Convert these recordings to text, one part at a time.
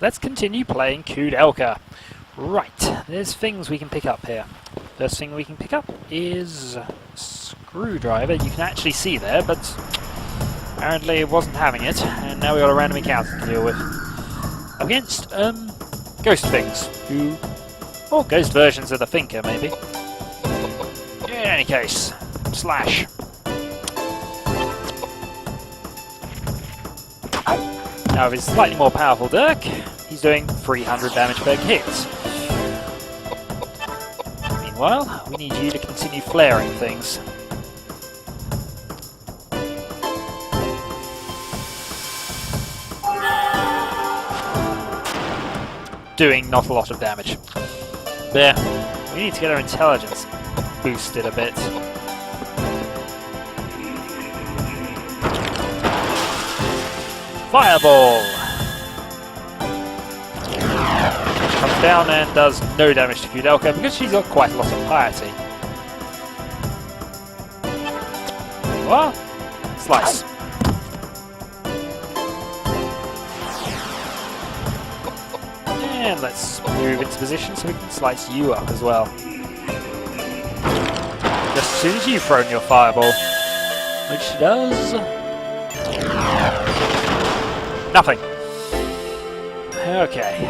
let's continue playing Koudelka. Right, there's things we can pick up here. First thing we can pick up is a screwdriver. You can actually see there, but apparently it wasn't having it, and now we've got a random encounter to deal with. Against, ghost things, or ghost versions of the Thinker, maybe. In any case, slash. Now with his slightly more powerful Dirk, he's doing 300 damage per hit. Meanwhile, we need you to continue flaring things. Doing not a lot of damage. There. We need to get our intelligence boosted a bit. Fireball! Comes down and does no damage to Koudelka because she's got quite a lot of piety. Well, slice. And let's move into position so we can slice you up as well. Just as soon as you've thrown your fireball, which she does. Nothing. Okay.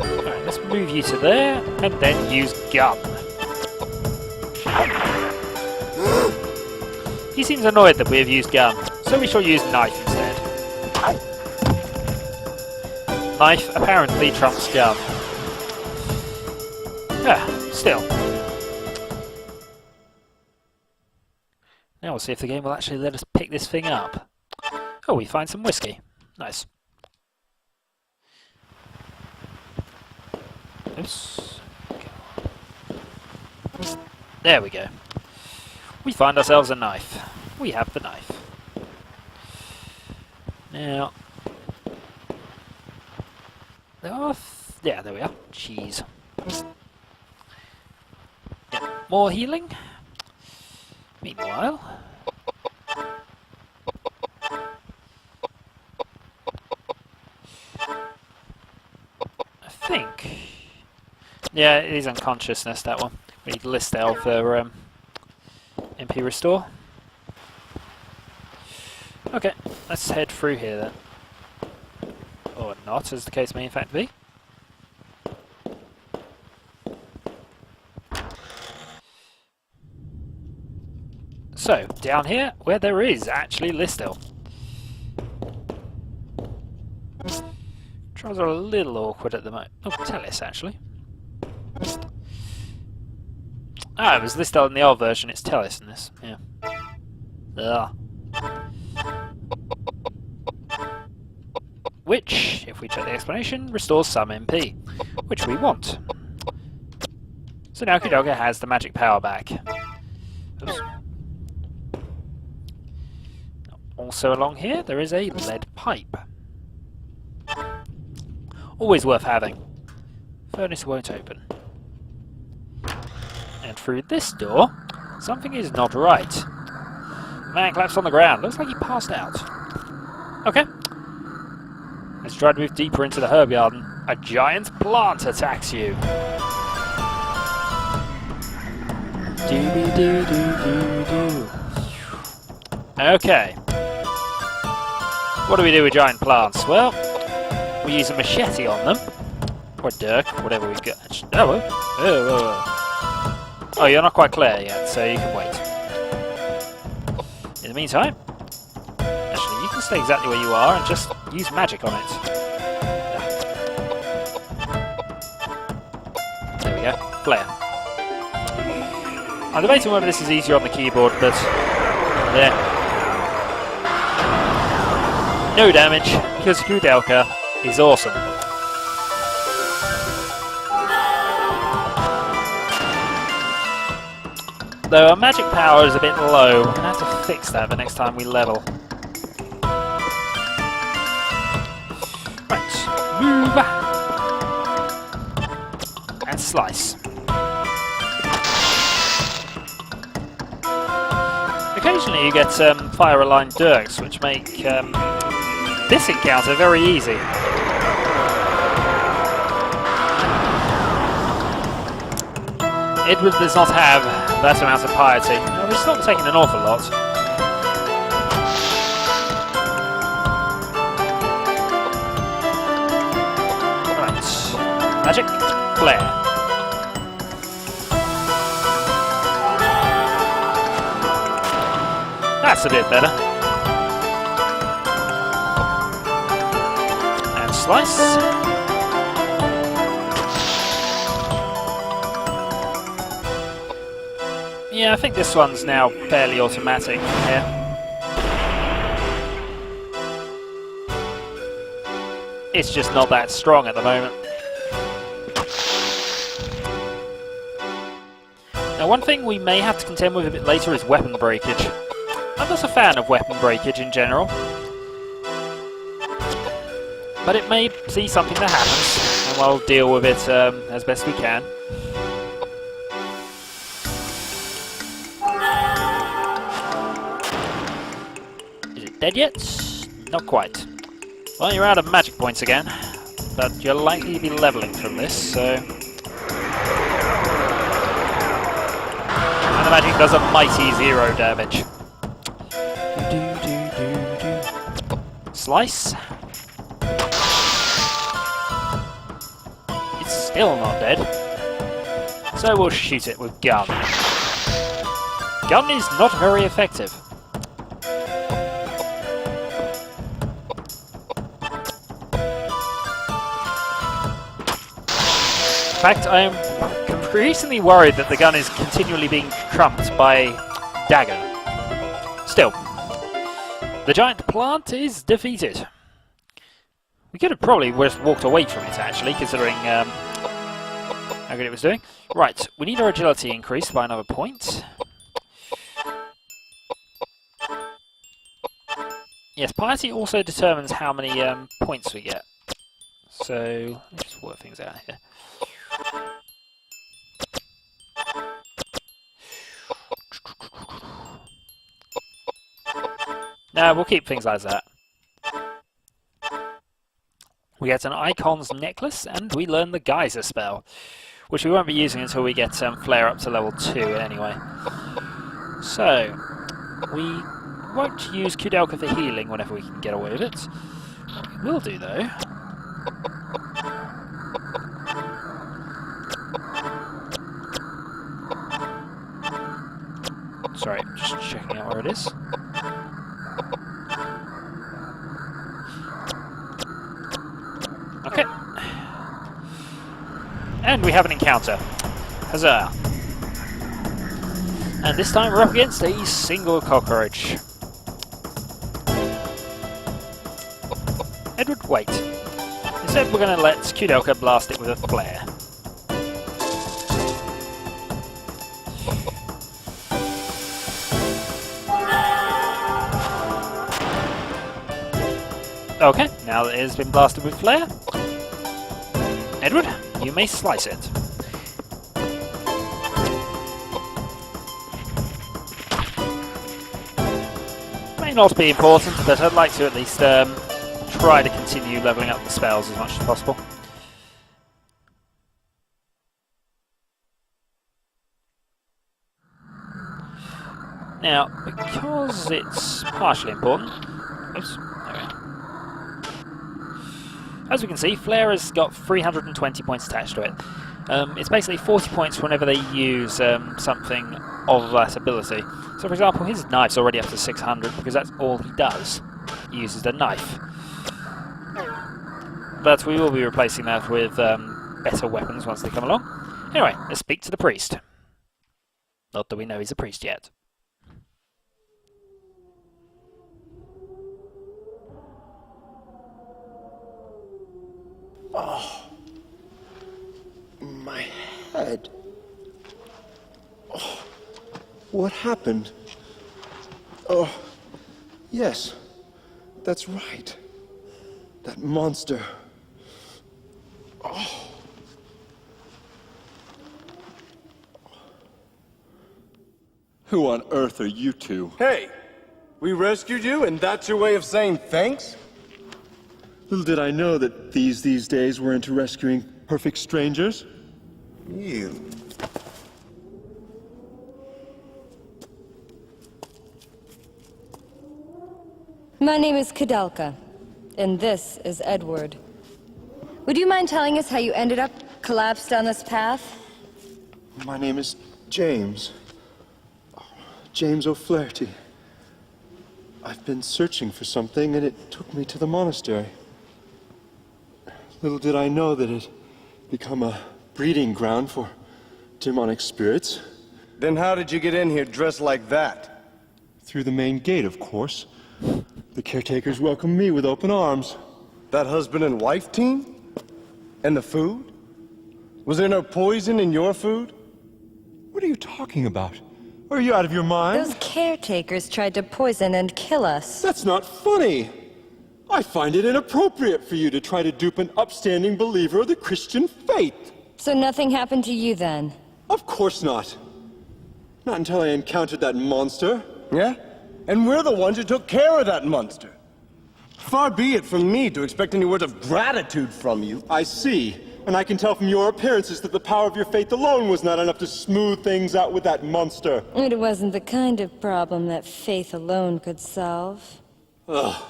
Alright, let's move you to there, and then use gun. He seems annoyed that we have used gun, so we shall use knife instead. Knife apparently trumps gun. Still. Now we'll see if the game will actually let us pick this thing up. Oh, we find some whiskey. Nice. Oops. There we go. We find ourselves a knife. We have the knife. Now... yeah, there we are. Cheese. Yep. More healing. Meanwhile... I think... yeah, it is unconsciousness, that one. We need list L for MP restore. Okay, let's head through here then. Or not, as the case may in fact be. So, down here, where there is actually Listel. Trials are a little awkward at the moment. Oh, Tellis, actually. Ah, it was Listel in the old version, it's Tellis in this, yeah. Ugh. Which, if we check the explanation, restores some MP, which we want. So now Koudelka has the magic power back. Oops. Also along here, there is a lead pipe. Always worth having. Furnace won't open. And through this door, something is not right. Man collapsed on the ground. Looks like he passed out. Okay. Let's try to move deeper into the herb garden. A giant plant attacks you. Okay. What do we do with giant plants? Well, we use a machete on them. Or dirk, whatever we've got. Oh, you're not quite clear yet, so you can wait. In the meantime, actually, you can stay exactly where you are and just use magic on it. There we go. Flare. I'm debating whether this is easier on the keyboard, but there. No damage, because Koudelka is awesome. Though our magic power is a bit low, we're going to have to fix that the next time we level. Right, move! And slice. Occasionally you get fire-aligned dirks, which make this encounter very easy. Edward does not have that amount of piety, which is not taking an awful lot. Right, magic, flare. That's a bit better. And slice. Yeah, I think this one's now fairly automatic here. It's just not that strong at the moment. Now, one thing we may have to contend with a bit later is weapon breakage. I'm not a fan of weapon breakage in general, but it may be something that happens, and we'll deal with it as best we can. Is it dead yet? Not quite. Well, you're out of magic points again, but you're likely to be levelling from this, so... And the magic does a mighty 0 damage. Slice. It's still not dead. So we'll shoot it with gun. Gun is not very effective. In fact, I am increasingly worried that the gun is continually being trumped by dagger. Still. The giant plant is defeated. We could have probably just walked away from it, actually, considering how good it was doing. Right, we need our agility increased by another point. Yes, piety also determines how many points we get. So, let's just work things out here. No, we'll keep things like that. We get an Icon's Necklace, and we learn the Geyser spell, which we won't be using until we get Flare up to level 2 anyway. So, we won't use Koudelka for healing whenever we can get away with it. What we will do, though... Sorry, just checking out where it is. Okay. And we have an encounter. Huzzah! And this time we're up against a single cockroach. Edward, wait. Instead we're going to let Koudelka blast it with a flare. Okay, now that it has been blasted with flare, Edward, you may slice it. May not be important, but I'd like to at least try to continue levelling up the spells as much as possible. Now, because it's partially important... Oops, there we go. As we can see, Flare has got 320 points attached to it. It's basically 40 points whenever they use something of that ability. So for example, his knife's already up to 600 because that's all he does. He uses the knife. But we will be replacing that with better weapons once they come along. Anyway, let's speak to the priest. Not that we know he's a priest yet. Oh, my head. Oh, what happened? Oh, yes, that's right. That monster. Oh. Who on earth are you two? Hey, We rescued you, and that's your way of saying thanks? Little did I know that these days were into rescuing perfect strangers. You. My name is Koudelka, and this is Edward. Would you mind telling us how you ended up collapsed on this path? My name is James. James O'Flaherty. I've been searching for something, and it took me to the monastery. Little did I know that it'd become a breeding ground for demonic spirits. Then how did you get in here dressed like that? Through the main gate, of course. The caretakers welcomed me with open arms. That husband and wife team? And the food? Was there no poison in your food? What are you talking about? Are you out of your mind? Those caretakers tried to poison and kill us. That's not funny. I find it inappropriate for you to try to dupe an upstanding believer of the Christian faith. So nothing happened to you then? Of course not. Not until I encountered that monster. Yeah? And we're the ones who took care of that monster. Far be it from me to expect any words of gratitude from you. I see. And I can tell from your appearances that the power of your faith alone was not enough to smooth things out with that monster. It wasn't the kind of problem that faith alone could solve. Ugh.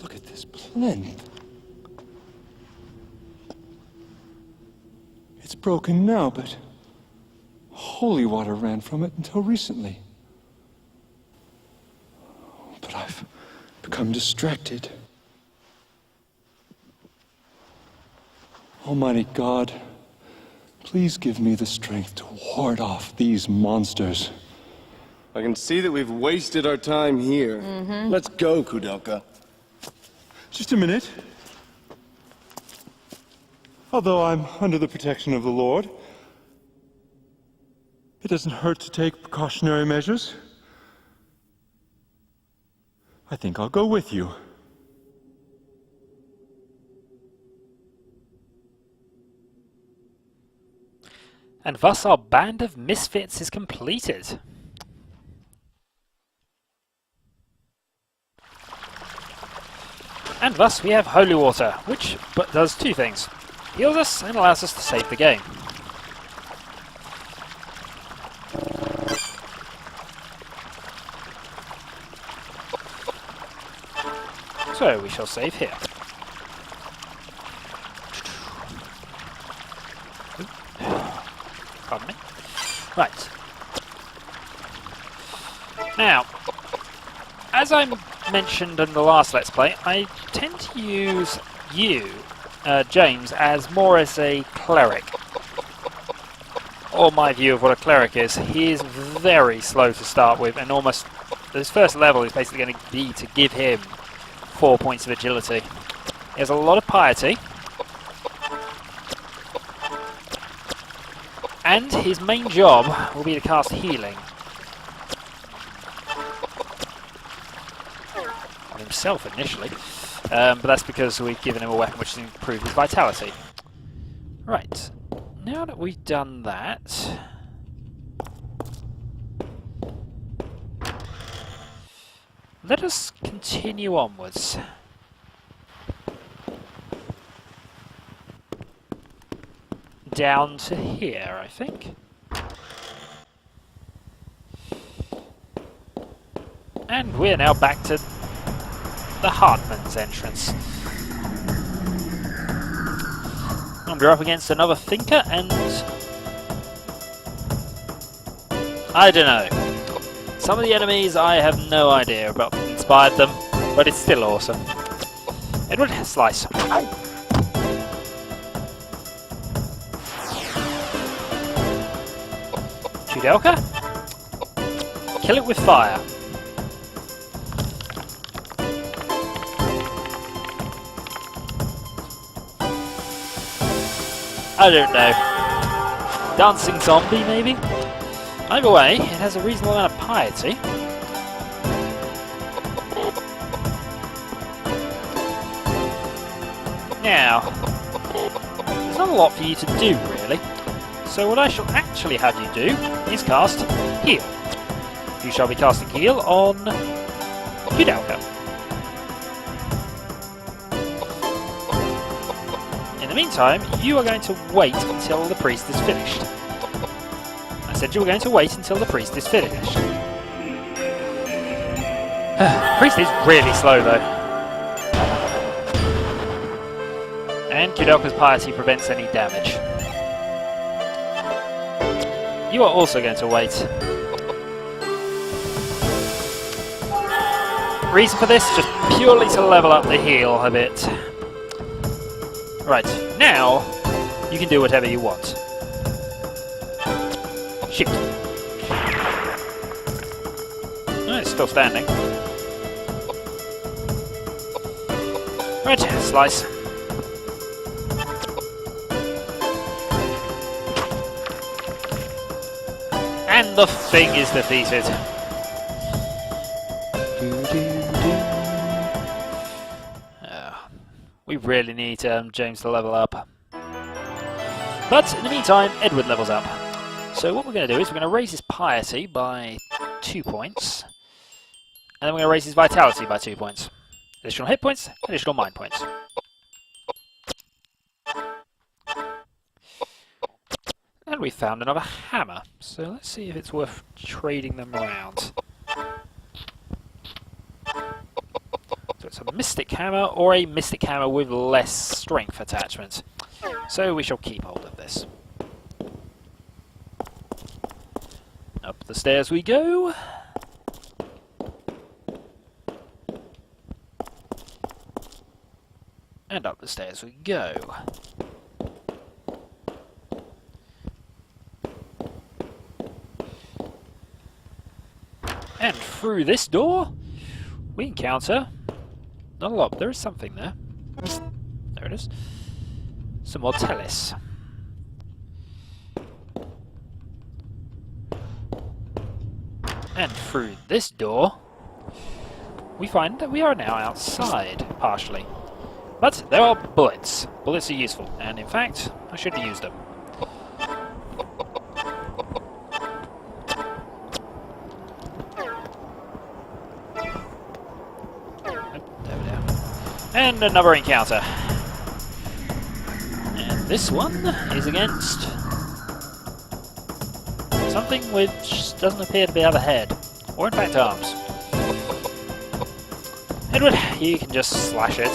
Look at this plinth. It's broken now, but holy water ran from it until recently. But I've become distracted. Almighty God, please give me the strength to ward off these monsters. I can see that we've wasted our time here. Let's go, Koudelka. Just a minute. Although I'm under the protection of the Lord, it doesn't hurt to take precautionary measures. I think I'll go with you. And thus our band of misfits is completed. And thus we have holy water, which does two things. Heals us and allows us to save the game. So we shall save here. Pardon me. Right. Now, as I mentioned in the last Let's Play, I tend to use you, James, as more as a cleric. Or my view of what a cleric is. He is very slow to start with, and almost his first level is basically going to be to give him 4 points of agility. He has a lot of piety. And his main job will be to cast healing on himself initially, but that's because we've given him a weapon which has improved his vitality. Right, now that we've done that, let us continue onwards. Down to here, I think. And we're now back to the Hartman's entrance. And we're up against another thinker, and I don't know. Some of the enemies I have no idea about what inspired them, but it's still awesome. Edward, slice. Koudelka? Kill it with fire. I don't know. Dancing zombie, maybe? Either way, it has a reasonable amount of piety. Now, there's not a lot for you to do, really. So what I shall actually have you do is cast Heal. You shall be casting Heal on Koudelka. In the meantime, you are going to wait until the priest is finished. I said you were going to wait until the priest is finished. Priest is really slow though. And Koudelka's piety prevents any damage. You are also going to wait. Reason for this, just purely to level up the heal a bit. Right, now you can do whatever you want. Shoot. Oh, it's still standing. Right, slice. And the thing is defeated. We really need James to level up. But in the meantime, Edward levels up. So what we're going to do is we're going to raise his piety by 2 points. And then we're going to raise his vitality by 2 points. Additional hit points, additional mind points. And we found another hammer. So let's see if it's worth trading them around. So it's a mystic hammer or a mystic hammer with less strength attachment. So we shall keep hold of this. Up the stairs we go. And up the stairs we go. And through this door, we encounter not a lot, there is something there. There it is. Some more Tellis. And through this door, we find that we are now outside, partially. But there are bullets. Bullets are useful, and in fact, I should have used them. And another encounter. And this one is against something which doesn't appear to be have a head, or in fact arms. Edward, you can just slash it.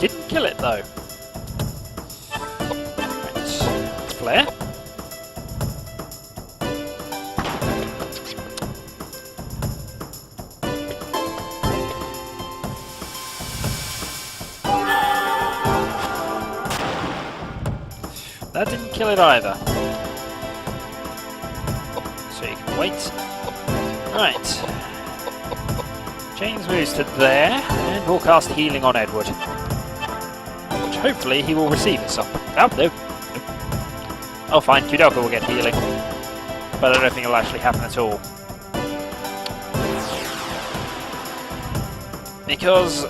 Didn't kill it though. Right. Flare. That didn't kill it either. So you can wait. Right. James moves to there, and we'll cast healing on Edward. Which hopefully he will receive it. Oh, no. Oh, fine. Koudelka will get healing. But I don't think it'll actually happen at all. Because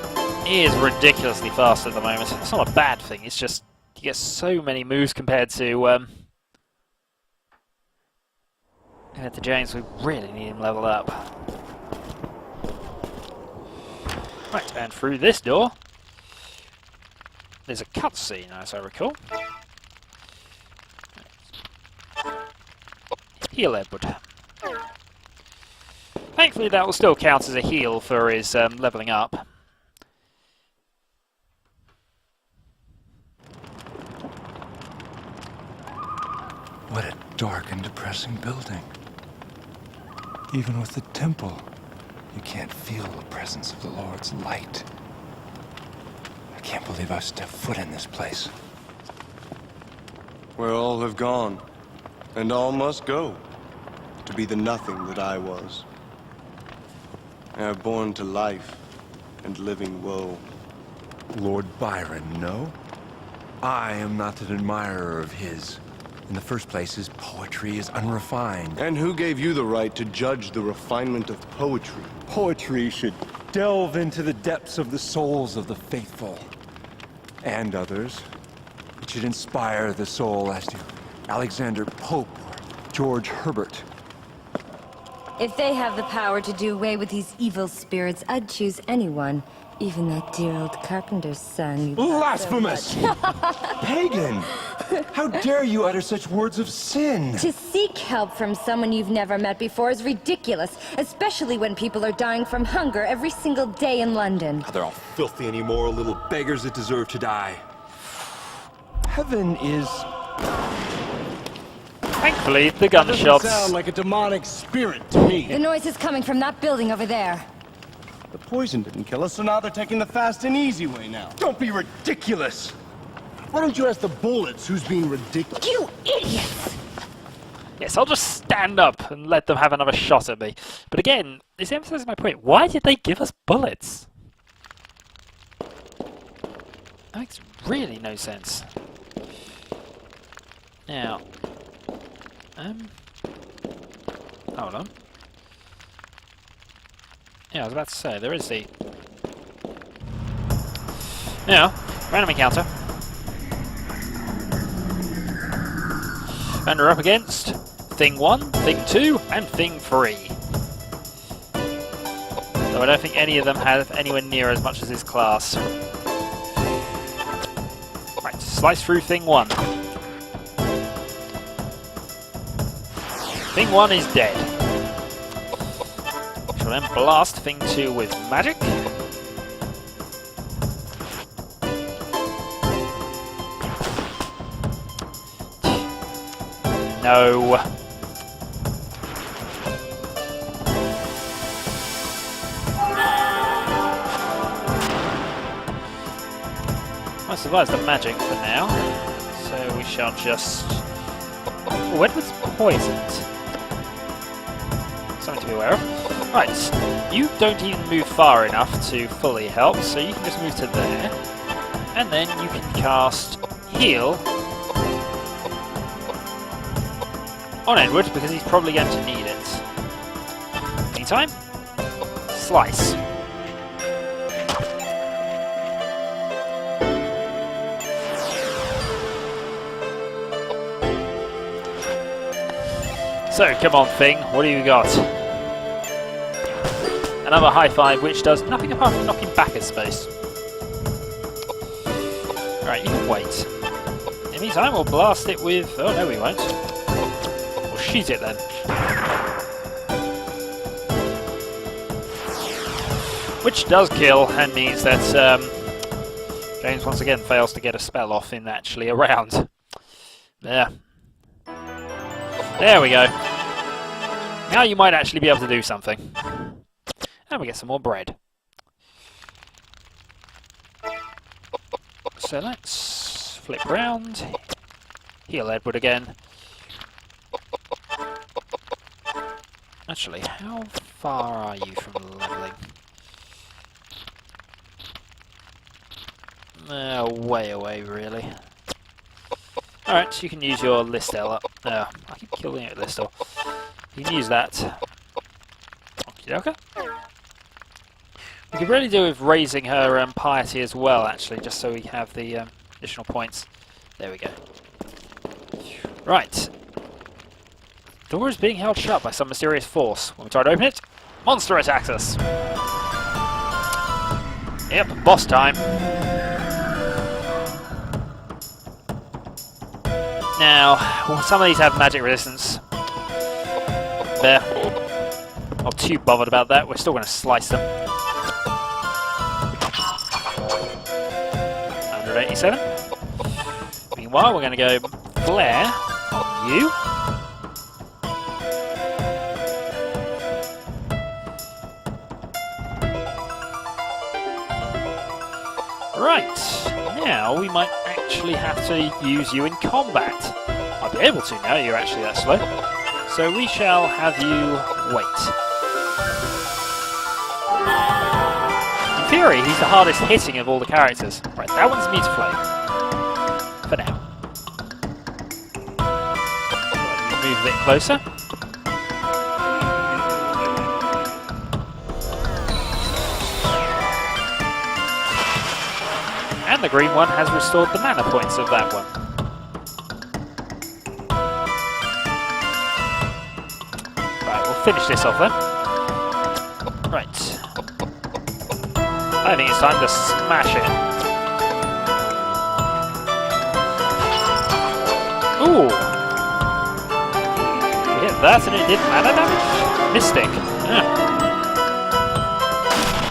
he is ridiculously fast at the moment. It's not a bad thing, it's just he gets so many moves compared to James. We really need him leveled up. Right, and through this door, there's a cutscene, as I recall. Heal Edward. Thankfully, that will still count as a heal for his leveling up. What a dark and depressing building. Even with the temple, you can't feel the presence of the Lord's light. I can't believe I've stepped foot in this place. Where all have gone, and all must go, to be the nothing that I was. I have born to life and living woe. Lord Byron, no? I am not an admirer of his. In the first place, his poetry is unrefined. And who gave you the right to judge the refinement of poetry? Poetry should delve into the depths of the souls of the faithful. and others. It should inspire the soul as to Alexander Pope or George Herbert. If they have the power to do away with these evil spirits, I'd choose anyone. Even that dear old carpenter's son. Blasphemous! Pagan! How dare you utter such words of sin? To seek help from someone you've never met before is ridiculous, especially when people are dying from hunger every single day in London. They're all filthy and immoral little beggars that deserve to die. Heaven is... Thankfully, the gunshots... Sound like a demonic spirit to me. The noise is coming from that building over there. The poison didn't kill us, so now they're taking the fast and easy way now. Don't be ridiculous! Why don't you ask the bullets who's being ridiculous? You idiots! Yes, I'll just stand up and let them have another shot at me. But again, this emphasizes my point. Why did they give us bullets? That makes really no sense. Now... hold on. Yeah, I was about to say, there is the... Now, random encounter. And we're up against Thing 1, Thing 2, and Thing 3. Though I don't think any of them have anywhere near as much as this class. Right, slice through Thing 1. Thing 1 is dead. Shall then blast Thing 2 with magic. No. I survived the magic for now, so we shall just... Oh, Edward's poisoned. Something to be aware of. Right, you don't even move far enough to fully help, so you can just move to there. And then you can cast Heal on Edward, because he's probably going to need it. Meantime, Slice. So, come on, Thing, what do you got? Another high five, which does nothing apart from knocking back a space. Alright, you can wait. In the meantime, we'll blast it with... Oh, no, we won't. We'll shoot it then. Which does kill, and means that James once again fails to get a spell off in actually a round. There. There we go. Now you might actually be able to do something. And we get some more bread. So let's flip round. Heal Edward again. Actually, how far are you from leveling? Way away, really. Alright, so you can use your Listel up. I keep killing it with Listel. You can use that. Koudelka. We could really do with raising her piety as well, actually, just so we have the additional points. There we go. Right. The door is being held shut by some mysterious force. When we try to open it, monster attacks us. Yep, boss time. Now, well, some of these have magic resistance. There. Not too bothered about that. We're still going to slice them. 187. Meanwhile, we're going to go Flare on you. Right. Now, we might actually have to use you in combat. I'll be able to now, you're actually that slow. So we shall have you wait. In theory, he's the hardest hitting of all the characters. Right, that one's Meter Flame. For now. Move a bit closer. And the green one has restored the mana points of that one. Right, we'll finish this off then. Right. I think it's time to smash it. Ooh! We hit that and it did mana damage? Mystic. Yeah.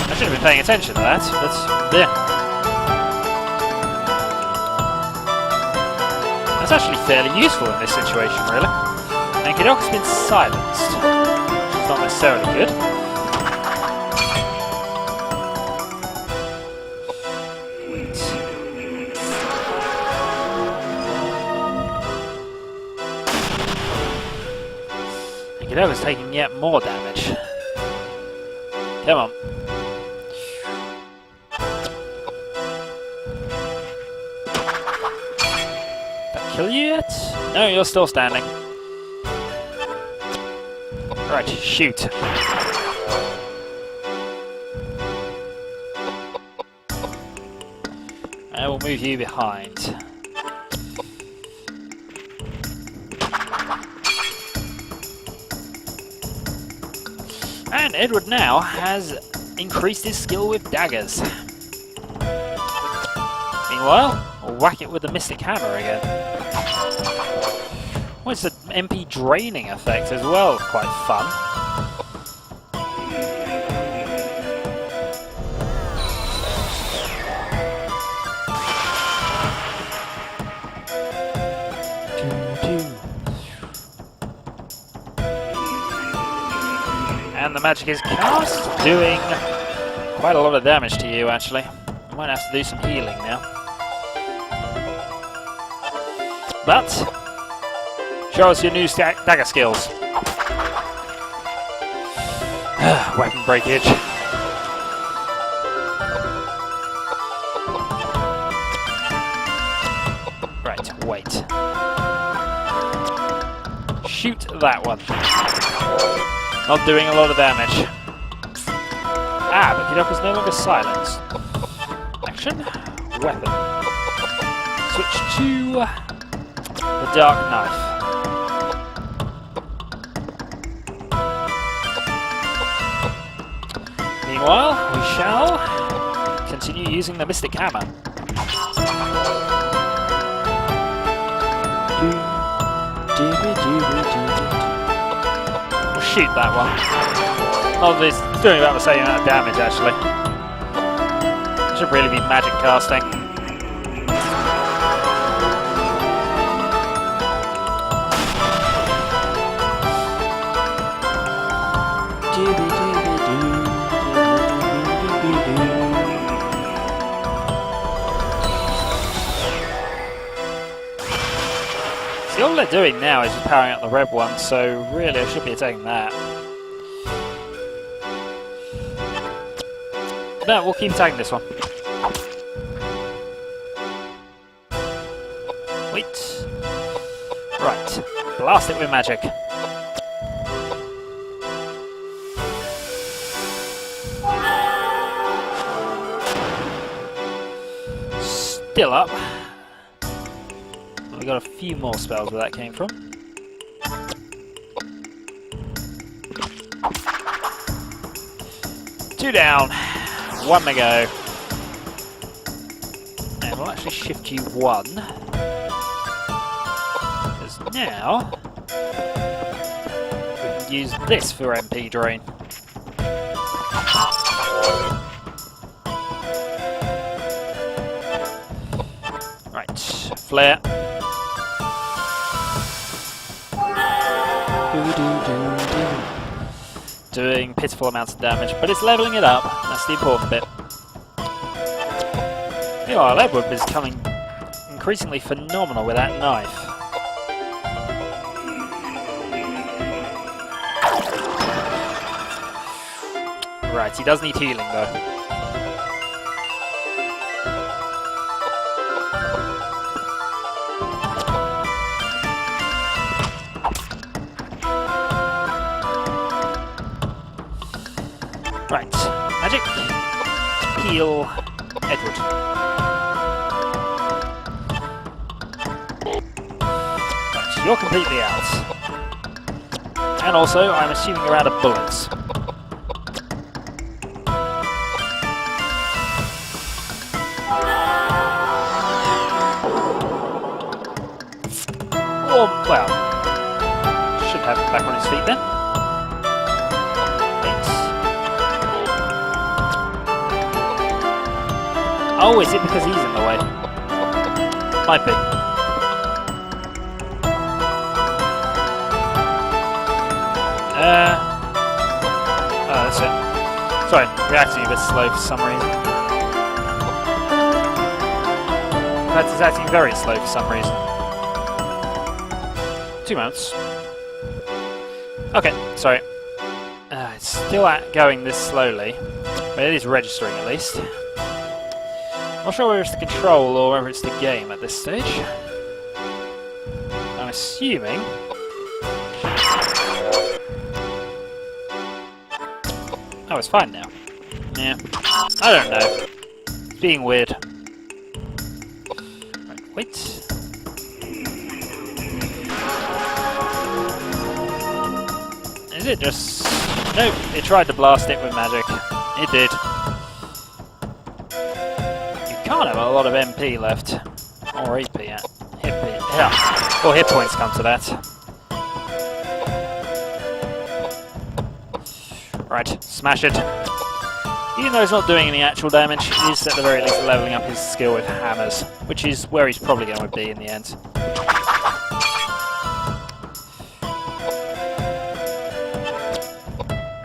I should have been paying attention to that, but yeah. That's actually fairly useful in this situation, really. And Koudelka's been silenced, which is not necessarily good. And Koudelka's taking yet more damage. Come on. Kill you yet? No, you're still standing. Right, shoot. I will move you behind. And Edward now has increased his skill with daggers. Meanwhile, we'll whack it with the Mystic Hammer again. Well, it's an MP draining effect as well, quite fun. And the magic is cast, doing quite a lot of damage to you, actually. I might have to do some healing now. But show us your new dagger skills. Weapon breakage. Right, wait. Shoot that one. Not doing a lot of damage. Ah, but Koudelka's no longer silenced. Action. Weapon. Switch to the Dark Knife. Meanwhile, we shall continue using the Mystic Hammer. We'll shoot that one. Oh, it's doing about the same amount of damage, actually. Should really be magic casting. See, all they're doing now is just powering up the red one, so really I should be attacking that. No, we'll keep attacking this one. Wait. Right. Blast it with magic. Still up. We got a few more spells where that came from. Two down. One to go. And we'll actually shift you one. Because now we can use this for MP drain. Right, flare. Doing pitiful amounts of damage, but it's leveling it up. That's the important bit. Meanwhile, Edward is becoming increasingly phenomenal with that knife. Right, he does need healing though. Right, magic, heal, Edward. you're completely out. And also, I'm assuming you're out of bullets. Or, well, should have him back on his feet then. Wait. Oh, is it because he's in the way? Might be. Oh, that's it. Sorry, reacting a bit slow for some reason. That's acting very slow for some reason. 2 months. Okay, sorry. It's still going this slowly, but it is registering at least. Not sure whether it's the control or whether it's the game at this stage. I'm assuming. Oh, it's fine now. Yeah. I don't know. It's being weird. Right, wait. Is it just... Nope, it tried to blast it with magic. It did. You can't have a lot of MP left. Or AP, yeah. Or hit points come to that. Right, smash it. Even though he's not doing any actual damage, he is at the very least leveling up his skill with hammers, which is where he's probably going to be in the end.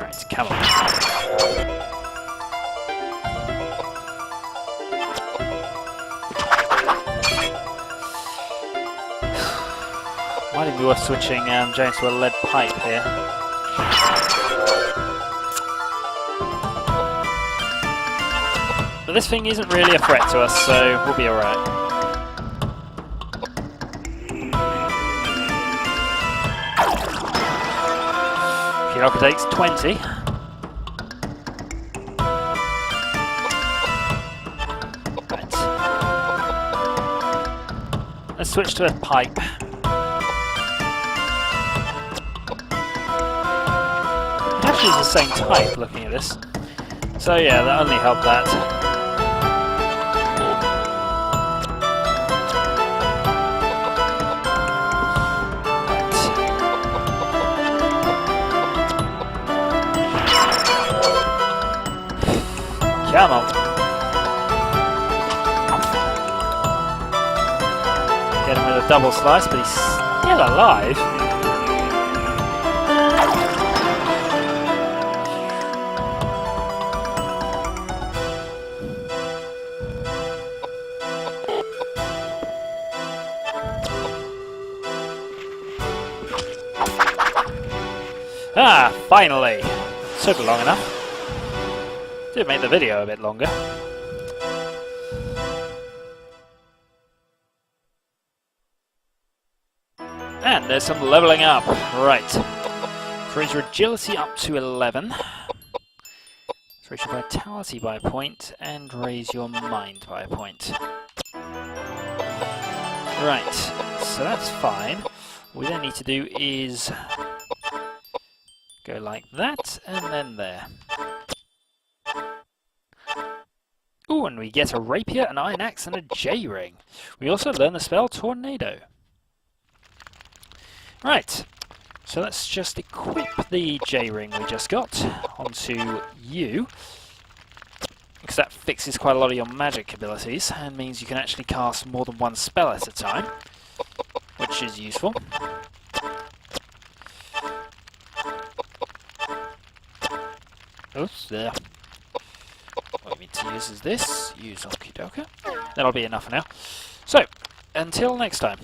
Right, come on. Might even be worth switching James to a lead pipe here. But this thing isn't really a threat to us, so we'll be alright. Koudelka takes 20. Right. Let's switch to a pipe. It actually is the same type, looking at this. So yeah, that only helped that. Come on. Get him with a double slice, but he's still alive. Ah, finally! Took long enough. Did make the video a bit longer. And there's some leveling up. Right. Raise your agility up to 11. Raise your vitality by a point, and raise your mind by a point. Right, so that's fine. What we then need to do is go like that, and then there. Ooh, and we get a rapier, an iron axe, and a J-ring. We also learn the spell Tornado. Right, so let's just equip the J-ring we just got onto you, because that fixes quite a lot of your magic abilities, and means you can actually cast more than one spell at a time, which is useful. Oops, there. What we need to use is this. Use on Koudelka. That'll be enough for now. So, until next time.